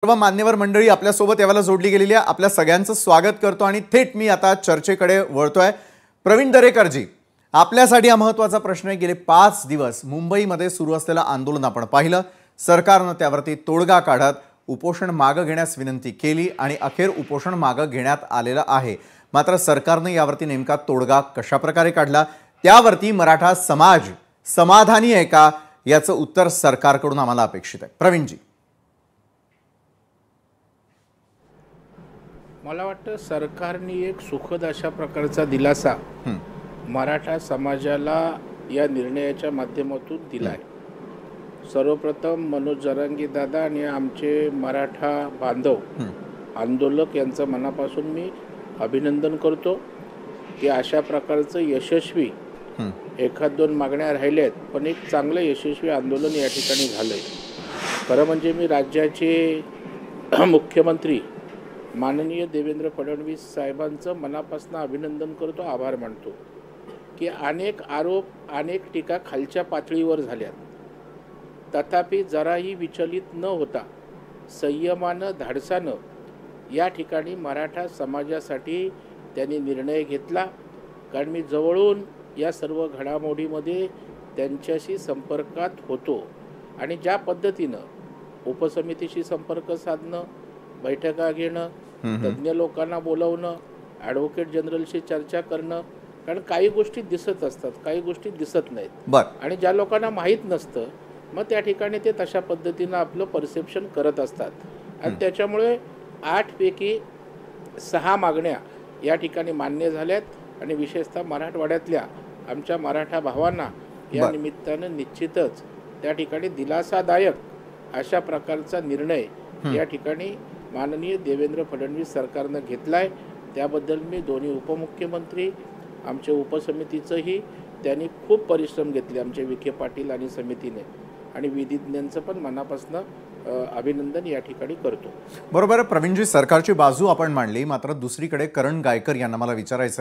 सर्व मान्यवर मंडळी आपल्या सोबत यावेळेला जोडली गेलेली आहे। आपल्या सगळ्यांचं स्वागत करतो आणि थेट मी आता चर्चेकडे वळतोय। प्रवीण दरेकरजी, आपल्यासाठी हा महत्त्वाचा प्रश्न आहे। गेले 5 दिवस मुंबईमध्ये सुरू असलेलं आंदोलन आपण पाहिलं। सरकारने त्यावरती तोडगा काढत उपोषण मागे घेण्यास विनंती केली आणि अखेर उपोषण मागे घेण्यात आलेलं आहे। मात्र सरकारने यावरती नेमका तोडगा कशा प्रकारे काढला, त्यावरती मराठा समाज समाधानी आहे का, याचं उत्तर सरकारकडून आम्हाला अपेक्षित आहे। प्रवीणजी, मला वाटतं सरकारने एक सुखद अशा प्रकारचा दिलासा मराठा समाजाला या निर्णयाच्या माध्यमातून दिला आहे। सर्वप्रथम मनोज जरांगे दादा आणि आमचे मराठा बांधव आंदोलक यांचं मनापासून मी अभिनंदन करतो की अशा प्रकारचं यशस्वी एखाद दोन मागण्या राहिल्या आहेत, पण एक चांगलं यशस्वी आंदोलन या ठिकाणी झालं आहे। खरं म्हणजे मी राज्याचे मुख्यमंत्री माननीय देवेंद्र फडणवीस साहेबांचं मनापासून अभिनंदन करतो, आभार मानतो की अनेक आरोप अनेक टीका खालच्या पातळीवर झाल्यात, तथापि जराही विचलित न होता संयमानं धाडसानं या ठिकाणी मराठा समाजासाठी त्यांनी निर्णय घेतला। कारण मी जवळून या सर्व घडामोडीमध्ये त्यांच्याशी संपर्कात होतो आणि ज्या पद्धतीनं उपसमितीशी संपर्क साधणं, बैठका घेणं, तज्ञ लोकांना बोलवणं, ॲडव्होकेट जनरलशी चर्चा करणं, कारण काही गोष्टी दिसत असतात, काही गोष्टी दिसत नाहीत आणि ज्या लोकांना माहीत नसतं मग त्या ठिकाणी ते तशा पद्धतीनं आपलं परसेप्शन करत असतात आणि त्याच्यामुळे 8 पैकी 6 मागण्या या ठिकाणी मान्य झाल्यात आणि विशेषतः मराठवाड्यातल्या आमच्या मराठा भावांना या निमित्तानं निश्चितच त्या ठिकाणी दिलासादायक अशा प्रकारचा निर्णय या ठिकाणी माननीय देवेंद्र फडणवीस सरकारनं घेतला आहे। त्याबद्दल मी दोन्ही उपमुख्यमंत्री आमच्या उपसमितीचंही त्यांनी खूप परिश्रम घेतले, आमचे विखे पाटील आणि समितीने, आणि विधिज्ञांचं पण मनापासून अभिनंदन या ठिकाणी करतो। बरोबर प्रवीणजी, सरकारची बाजू आपण मांडली, मात्र दुसरीकडे करण गायकर यांना मला विचारायचं